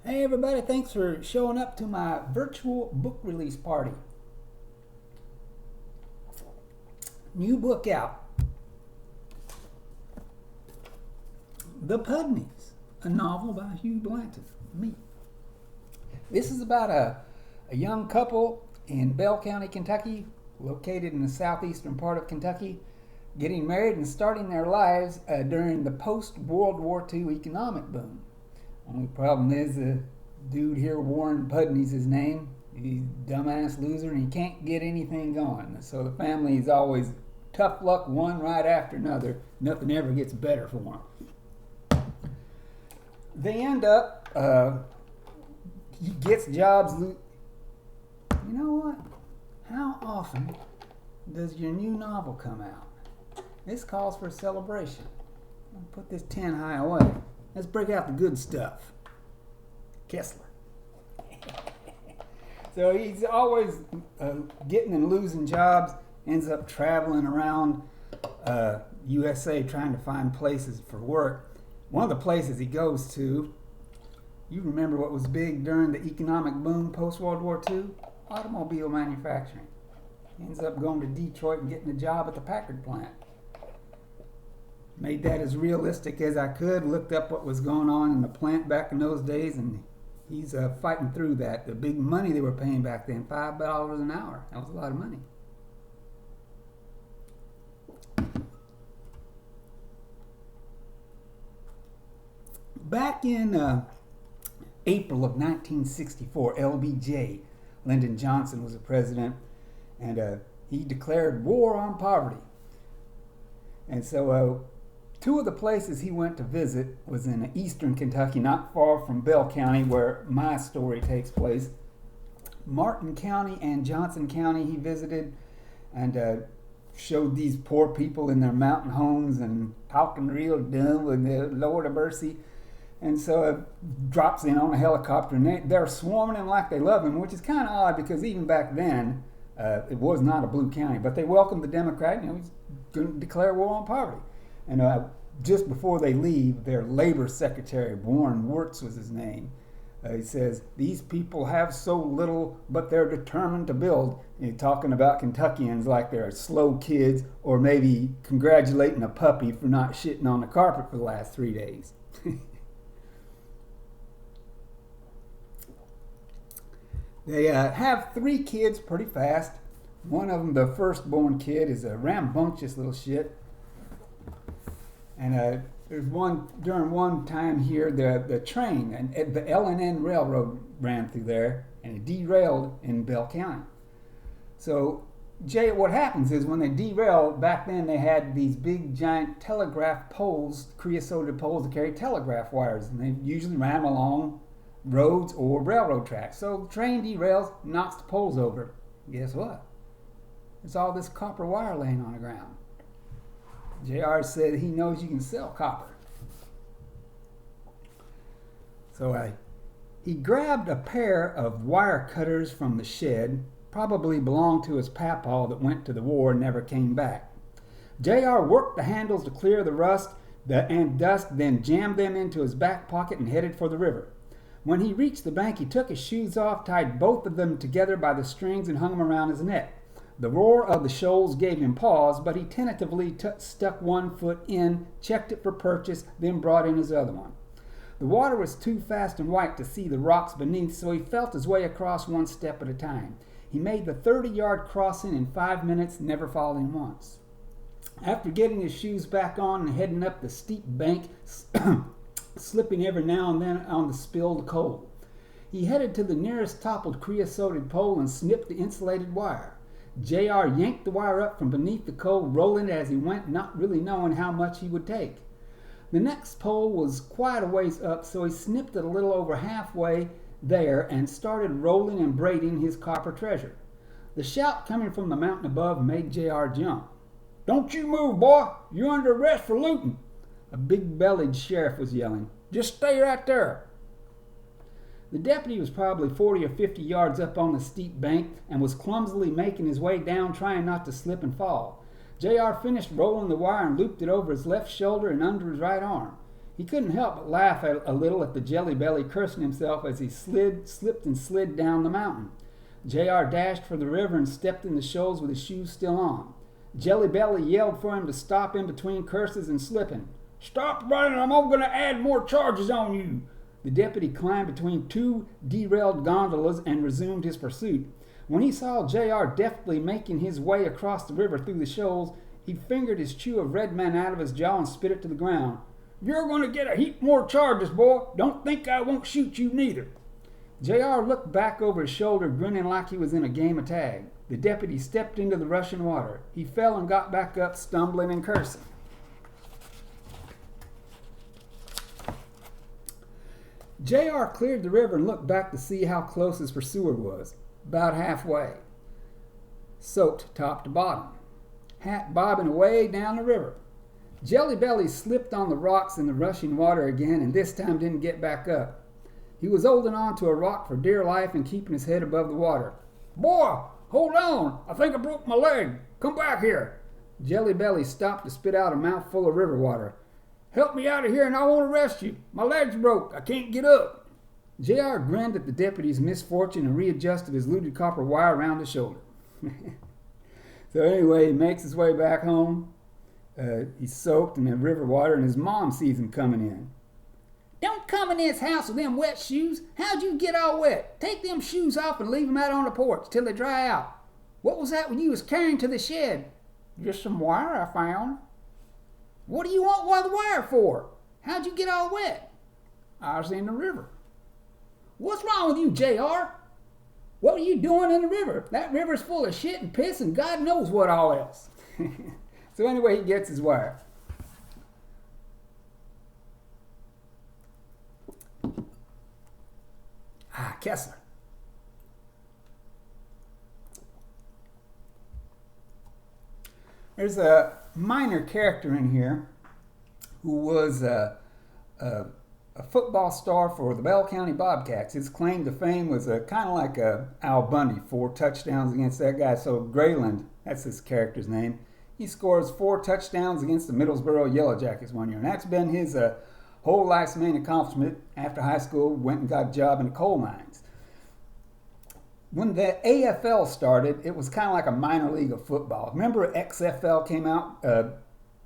Hey everybody, thanks for showing up to my virtual book release party. New book out. The Pudneys, a novel by Hugh Blanton, me. This is about a young couple in Bell County, Kentucky, located in the southeastern part of Kentucky, getting married and starting their lives during the post-World War II economic boom. Only problem is the dude here, Warren Pudneys, his name. He's a dumbass loser and he can't get anything going. So the family is always tough luck one right after another. Nothing ever gets better for them. They end up, he gets jobs. You know what? How often does your new novel come out? This calls for a celebration. I'll put this 10 high away. Let's break out the good stuff. Kessler. So he's always getting and losing jobs, ends up traveling around USA trying to find places for work. One of the places he goes to, you remember what was big during the economic boom post-World War II? Automobile manufacturing. He ends up going to Detroit and getting a job at the Packard plant. Made that as realistic as I could, looked up what was going on in the plant back in those days, and he's fighting through that. The big money they were paying back then, $5 an hour. That was a lot of money. Back in April of 1964, LBJ, Lyndon Johnson was the president, and he declared war on poverty. And so two of the places he went to visit was in eastern Kentucky, not far from Bell County, where my story takes place. Martin County and Johnson County he visited, and showed these poor people in their mountain homes and talking real dumb with the Lord of mercy. And so drops in on a helicopter, and they're swarming him like they love him, which is kind of odd because even back then, it was not a blue county. But they welcomed the Democrat, and he's going to declare war on poverty. And just before they leave, their labor secretary, Warren Wirtz was his name, he says, "These people have so little, but they're determined to build." And he's talking about Kentuckians like they're slow kids, or maybe congratulating a puppy for not shitting on the carpet for the last 3 days. They have 3 kids pretty fast. One of them, the firstborn kid, is a rambunctious little shit. And there's during one time here, the train, and the L&N Railroad ran through there, and it derailed in Bell County. So, what happens is when they derail, back then they had these big giant telegraph poles, creosoted poles to carry telegraph wires, and they usually ran them along roads or railroad tracks. So the train derails, knocks the poles over. Guess what? It's all this copper wire laying on the ground. JR said he knows you can sell copper. So he grabbed a pair of wire cutters from the shed, probably belonged to his papaw that went to the war and never came back. JR worked the handles to clear the rust and dust, then jammed them into his back pocket and headed for the river. When he reached the bank, he took his shoes off, tied both of them together by the strings, and hung them around his neck. The roar of the shoals gave him pause, but he tentatively stuck one foot in, checked it for purchase, then brought in his other one. The water was too fast and white to see the rocks beneath, so he felt his way across one step at a time. He made the 30-yard crossing in 5 minutes, never falling once. After getting his shoes back on and heading up the steep bank, slipping every now and then on the spilled coal, he headed to the nearest toppled creosoted pole and snipped the insulated wire. JR yanked the wire up from beneath the coal, rolling it as he went, not really knowing how much he would take. The next pole was quite a ways up, so he snipped it a little over halfway there and started rolling and braiding his copper treasure. The shout coming from the mountain above made JR jump. "Don't you move, boy! You're under arrest for looting!" A big-bellied sheriff was yelling. "Just stay right there!" The deputy was probably 40 or 50 yards up on the steep bank and was clumsily making his way down, trying not to slip and fall. JR finished rolling the wire and looped it over his left shoulder and under his right arm. He couldn't help but laugh a little at the Jelly Belly cursing himself as he slipped and slid down the mountain. J.R. dashed for the river and stepped in the shoals with his shoes still on. Jelly Belly yelled for him to stop in between curses and slipping. "Stop running, or I'm going to add more charges on you." The deputy climbed between two derailed gondolas and resumed his pursuit. When he saw J.R. deftly making his way across the river through the shoals, he fingered his chew of red man out of his jaw and spit it to the ground. "You're going to get a heap more charges, boy. Don't think I won't shoot you neither." J.R. looked back over his shoulder, grinning like he was in a game of tag. The deputy stepped into the rushing water. He fell and got back up, stumbling and cursing. J.R. cleared the river and looked back to see how close his pursuer was. About halfway. Soaked top to bottom. Hat bobbing away down the river. Jelly Belly slipped on the rocks in the rushing water again, and this time didn't get back up. He was holding on to a rock for dear life and keeping his head above the water. "Boy, hold on! I think I broke my leg. Come back here." Jelly Belly stopped to spit out a mouthful of river water. "Help me out of here and I won't arrest you. My leg's broke. I can't get up." J.R. grinned at the deputy's misfortune and readjusted his looted copper wire around his shoulder. So anyway, he makes his way back home. He's soaked in the river water, and his mom sees him coming in. "Don't come in this house with them wet shoes. How'd you get all wet? Take them shoes off and leave them out on the porch till they dry out. What was that you was carrying to the shed?" "Just some wire I found." "What do you want the wire for? How'd you get all wet?" "I was in the river." "What's wrong with you, J.R.? What are you doing in the river? That river's full of shit and piss and God knows what all else." So anyway, he gets his wire. Kessler. There's a minor character in here who was a football star for the Bell County Bobcats. His claim to fame was kind of like Al Bundy, 4 touchdowns against that guy. So Grayland, that's his character's name. He scores 4 touchdowns against the Middlesboro Yellow Jackets one year, and that's been his whole life's main accomplishment. After high school, went and got a job in the coal mines. When the AFL started, it was kind of like a minor league of football. Remember XFL came out a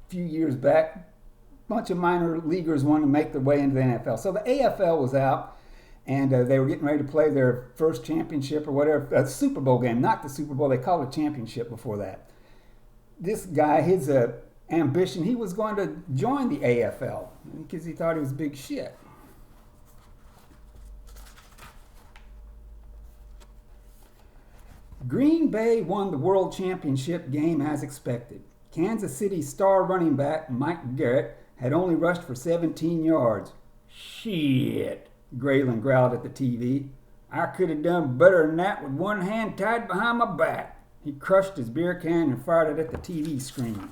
few years back? A bunch of minor leaguers wanted to make their way into the NFL. So the AFL was out, and they were getting ready to play their first championship or whatever, a Super Bowl game. Not the Super Bowl, they called it a championship before that. This guy, his ambition, he was going to join the AFL because he thought he was big shit. Green Bay won the World Championship game as expected. Kansas City star running back Mike Garrett had only rushed for 17 yards. "Shit," Grayland growled at the TV. "I could have done better than that with one hand tied behind my back." He crushed his beer can and fired it at the TV screen.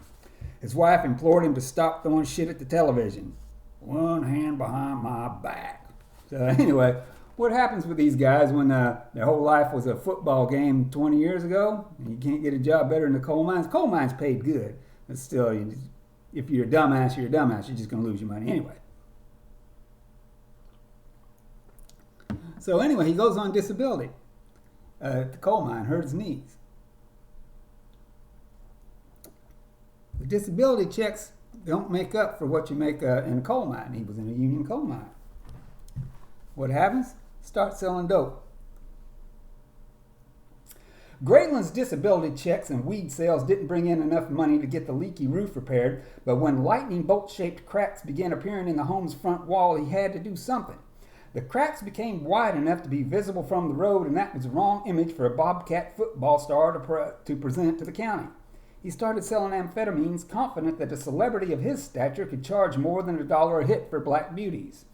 His wife implored him to stop throwing shit at the television. "One hand behind my back." So anyway, what happens with these guys when their whole life was a football game 20 years ago and you can't get a job better in the coal mines? Coal mines paid good, but still, if you're a dumbass, you're a dumbass. You're just going to lose your money anyway. So anyway, he goes on disability at the coal mine, hurt his knees. The disability checks don't make up for what you make in a coal mine. He was in a union coal mine. What happens? Start selling dope. Grayland's disability checks and weed sales didn't bring in enough money to get the leaky roof repaired, but when lightning bolt-shaped cracks began appearing in the home's front wall, he had to do something. The cracks became wide enough to be visible from the road, and that was the wrong image for a Bobcat football star to present to the county. He started selling amphetamines, confident that a celebrity of his stature could charge more than $1 a hit for black beauties.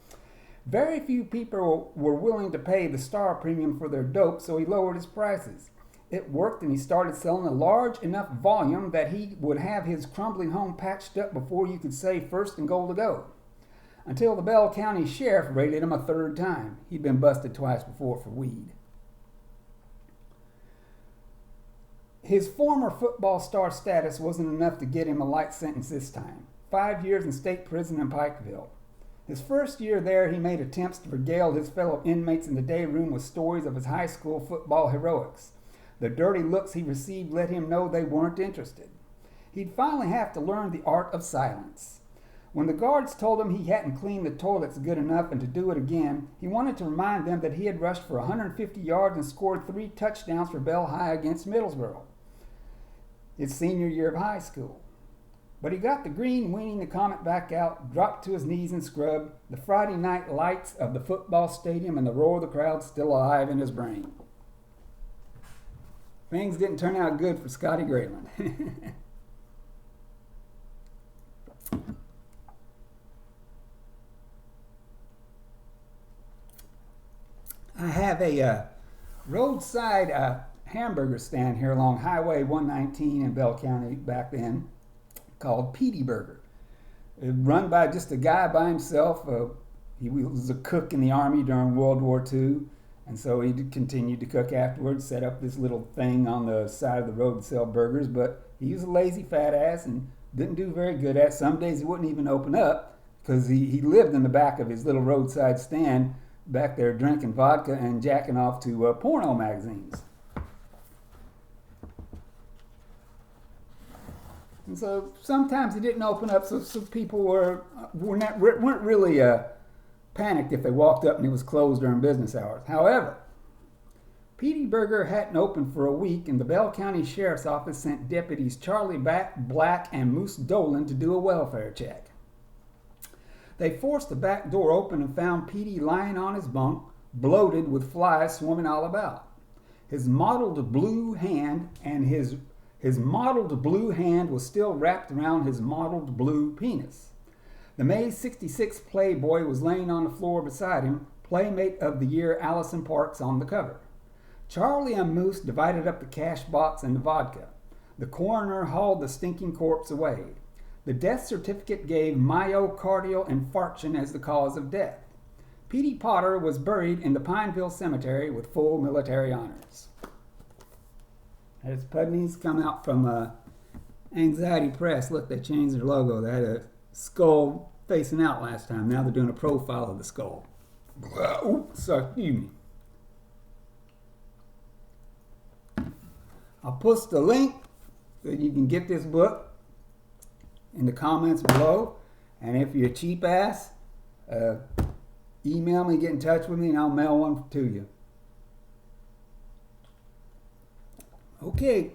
Very few people were willing to pay the star premium for their dope, so he lowered his prices. It worked, and he started selling a large enough volume that he would have his crumbling home patched up before you could say first and goal to go. Until the Bell County Sheriff raided him a 3rd time. He'd been busted twice before for weed. His former football star status wasn't enough to get him a light sentence this time. 5 years in state prison in Pikeville. His first year there, he made attempts to regale his fellow inmates in the day room with stories of his high school football heroics. The dirty looks he received let him know they weren't interested. He'd finally have to learn the art of silence. When the guards told him he hadn't cleaned the toilets good enough and to do it again, he wanted to remind them that he had rushed for 150 yards and scored 3 touchdowns for Bell High against Middlesboro, his senior year of high school. But he got the green, weaning the Comet back out, dropped to his knees and scrubbed, the Friday night lights of the football stadium and the roar of the crowd still alive in his brain. Things didn't turn out good for Scotty Grayland. I have a roadside hamburger stand here along Highway 119 in Bell County back then, called Petey Burger. It run by just a guy by himself. He was a cook in the Army during World War II, and so he continued to cook afterwards, set up this little thing on the side of the road to sell burgers, but he was a lazy fat ass and didn't do very good at it. Some days he wouldn't even open up because he lived in the back of his little roadside stand back there drinking vodka and jacking off to porno magazines. And so sometimes he didn't open up, so people weren't really panicked if they walked up and it was closed during business hours. However, Petey Burger hadn't opened for a week, and the Bell County Sheriff's Office sent deputies Charlie Black and Moose Dolan to do a welfare check. They forced the back door open and found Petey lying on his bunk, bloated with flies swarming all about. His mottled blue hand was still wrapped around his mottled blue penis. The May '66 Playboy was laying on the floor beside him, Playmate of the Year Allison Parks on the cover. Charlie and Moose divided up the cash box and the vodka. The coroner hauled the stinking corpse away. The death certificate gave myocardial infarction as the cause of death. Petey Potter was buried in the Pineville Cemetery with full military honors. As Pudneys come out from Anxiety Press, look, they changed their logo. They had a skull facing out last time. Now they're doing a profile of the skull. Oops, excuse me. I'll post the link so you can get this book in the comments below. And if you're a cheap ass, email me, get in touch with me, and I'll mail one to you. Okay.